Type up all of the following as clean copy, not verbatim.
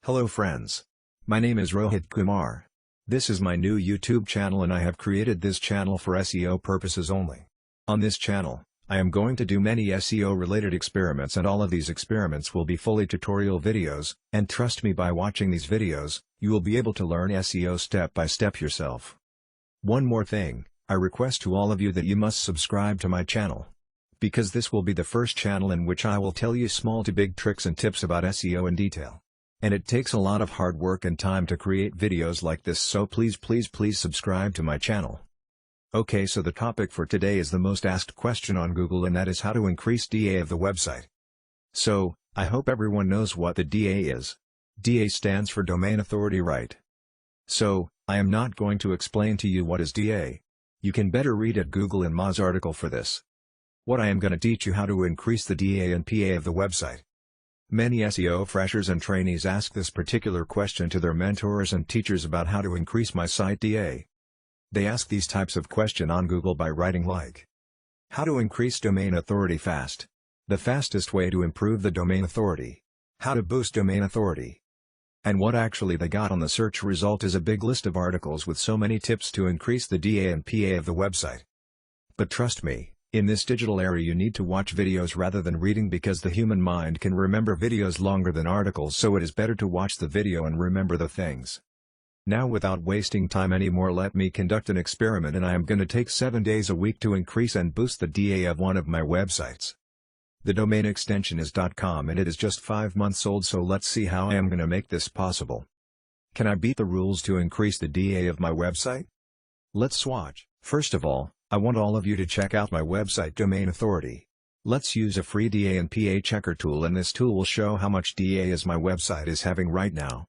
Hello friends. My name is Rohit Kumar. This is my new YouTube channel and I have created this channel for SEO purposes only. On this channel, I am going to do many SEO related experiments and all of these experiments will be fully tutorial videos, and trust me, by watching these videos, you will be able to learn SEO step by step yourself. One more thing, I request to all of you that you must subscribe to my channel. Because this will be the first channel in which I will tell you small to big tricks and tips about SEO in detail. And it takes a lot of hard work and time to create videos like this, so please subscribe to my channel. Okay, so the topic for today is the most asked question on Google, and that is how to increase DA of the website. So, I hope everyone knows what the DA is. DA stands for Domain Authority Right. So, I am not going to explain to you what is DA. You can better read at Google and Moz article for this. What I am going to teach you how to increase the DA and PA of the website. Many SEO freshers and trainees ask this particular question to their mentors and teachers about how to increase my site DA. They ask these types of question on Google by writing like, how to increase domain authority fast, the fastest way to improve the domain authority, how to boost domain authority. And what actually they got on the search result is a big list of articles with so many tips to increase the DA and PA of the website. But trust me, in this digital era you need to watch videos rather than reading, because the human mind can remember videos longer than articles, so it is better to watch the video and remember the things. Now, without wasting time anymore, let me conduct an experiment, and I am going to take 7 days a week to increase and boost the DA of one of my websites. The domain extension is .com and it is just 5 months old, so let's see how I am going to make this possible. Can I beat the rules to increase the DA of my website? Let's watch. First of all, I want all of you to check out my website domain authority. Let's use a free DA and PA checker tool, and this tool will show how much DA is my website is having right now.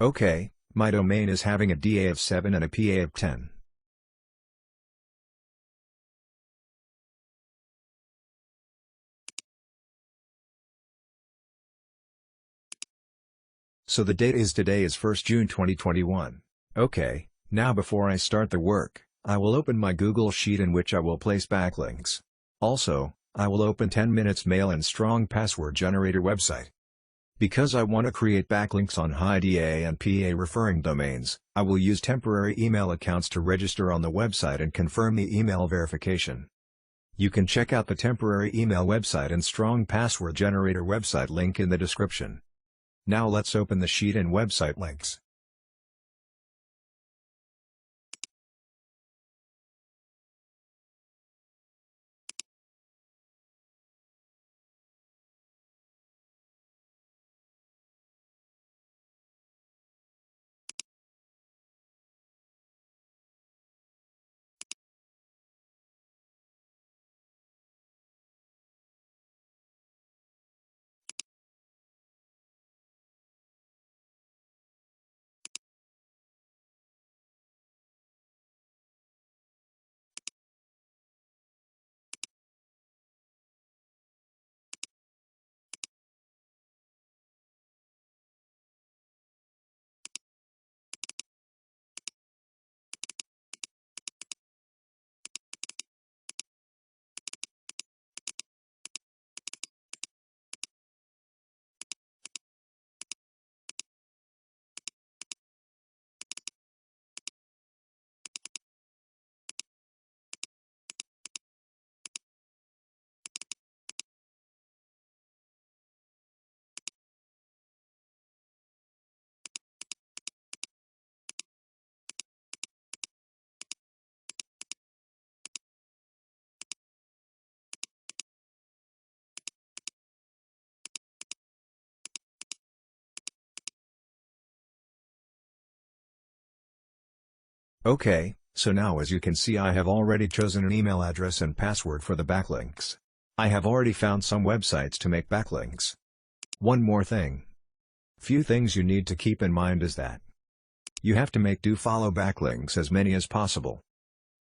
Okay, my domain is having a DA of 7 and a PA of 10. So the date is today is 1st June 2021. Okay, now before I start the work, I will open my Google Sheet in which I will place backlinks. Also, I will open 10 minutes mail and strong password generator website. Because I want to create backlinks on high DA and PA referring domains, I will use temporary email accounts to register on the website and confirm the email verification. You can check out the temporary email website and strong password generator website link in the description. Now let's open the sheet and website links. Okay, so now as you can see, I have already chosen an email address and password for the backlinks. I have already found some websites to make backlinks. One more thing. Few things you need to keep in mind is that you have to make do follow backlinks as many as possible.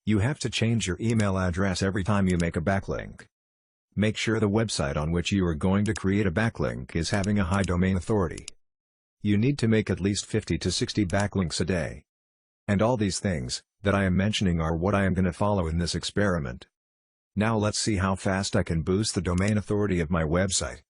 You have to change your email address every time you make a backlink. Make sure the website on which you are going to create a backlink is having a high domain authority. You need to make at least 50 to 60 backlinks a day. And all these things that I am mentioning are what I am going to follow in this experiment. Now let's see how fast I can boost the domain authority of my website.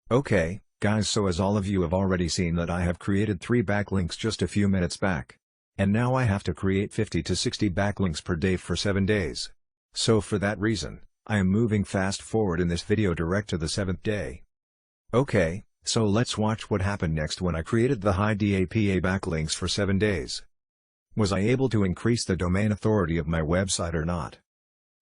Okay, guys, so as all of you have already seen that I have created 3 backlinks just a few minutes back. And now I have to create 50 to 60 backlinks per day for 7 days. So for that reason, I am moving fast forward in this video direct to the 7th day. Okay, so let's watch what happened next when I created the high DAPA backlinks for 7 days. Was I able to increase the domain authority of my website or not?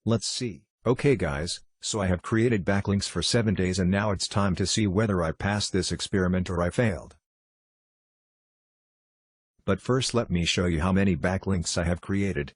Let's see. Okay guys, so I have created backlinks for 7 days and now it's time to see whether I passed this experiment or I failed. But first let me show you how many backlinks I have created.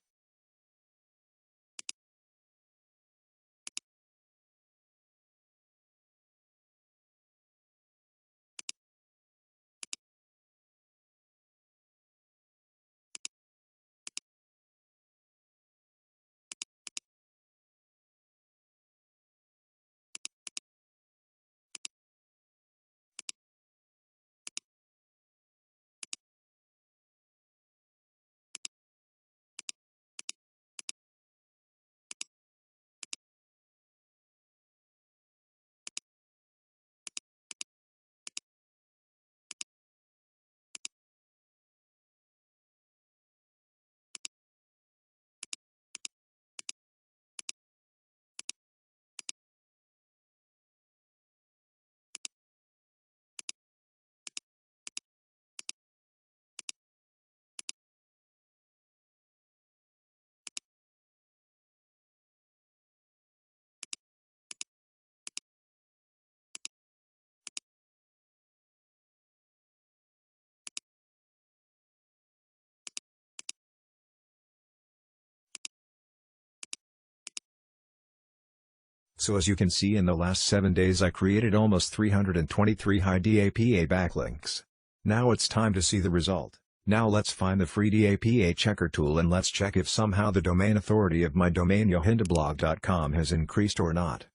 So as you can see, in the last 7 days I created almost 323 high DAPA backlinks. Now it's time to see the result. Now let's find the free DAPA checker tool and let's check if somehow the domain authority of my domain yohindablog.com has increased or not.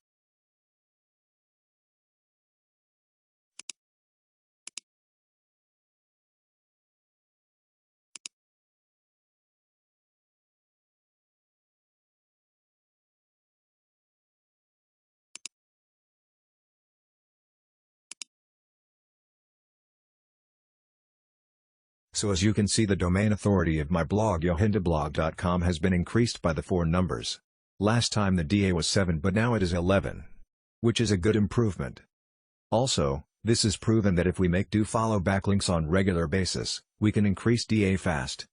So as you can see, the domain authority of my blog yohindablog.com has been increased by the 4 numbers. Last time the DA was 7 but now it is 11. Which is a good improvement. Also, this is proven that if we make do follow backlinks on regular basis, we can increase DA fast.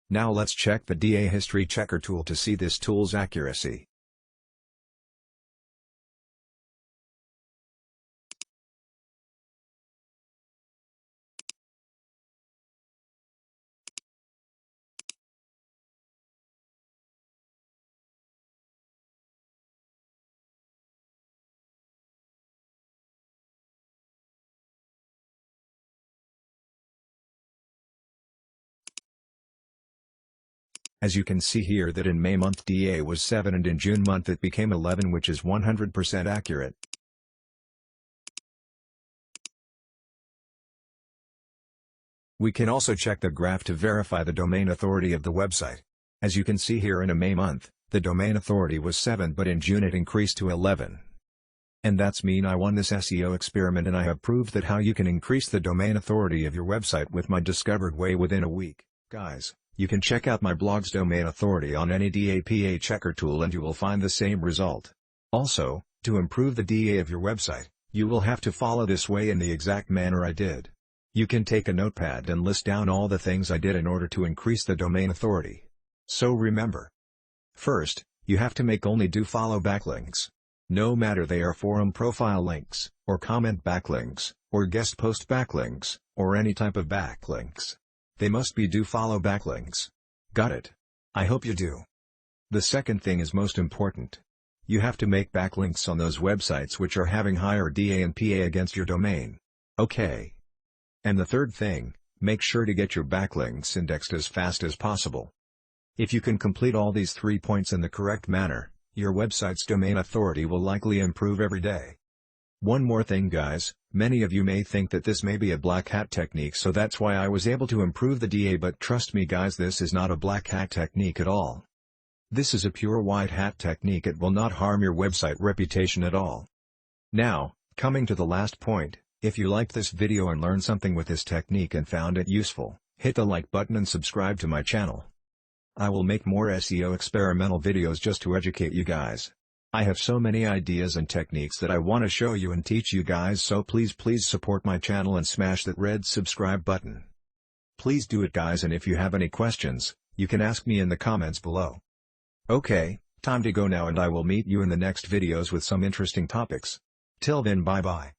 Now let's check the DA history checker tool to see this tool's accuracy. As you can see here that in May month DA was 7 and in June month it became 11, which is 100% accurate. We can also check the graph to verify the domain authority of the website. As you can see here, in a May month, the domain authority was 7 but in June it increased to 11. And that's mean I won this SEO experiment and I have proved that how you can increase the domain authority of your website with my discovered way within a week. Guys, you can check out my blog's domain authority on any DAPA checker tool and you will find the same result. Also, to improve the DA of your website, you will have to follow this way in the exact manner I did. You can take a notepad and list down all the things I did in order to increase the domain authority. So remember. First, you have to make only do follow backlinks. No matter they are forum profile links, or comment backlinks, or guest post backlinks, or any type of backlinks. They must be do follow backlinks. Got it? I hope you do. The second thing is most important. You have to make backlinks on those websites which are having higher DA and PA against your domain. Okay. And the third thing, make sure to get your backlinks indexed as fast as possible. If you can complete all these 3 points in the correct manner, your website's domain authority will likely improve every day. One more thing guys, many of you may think that this may be a black hat technique, so that's why I was able to improve the DA, but trust me guys, this is not a black hat technique at all. This is a pure white hat technique. It will not harm your website reputation at all. Now, coming to the last point, if you liked this video and learned something with this technique and found it useful, hit the like button and subscribe to my channel. I will make more SEO experimental videos just to educate you guys. I have so many ideas and techniques that I want to show you and teach you guys, so please support my channel and smash that red subscribe button. Please do it guys, and if you have any questions, you can ask me in the comments below. Okay, time to go now, and I will meet you in the next videos with some interesting topics. Till then, bye bye.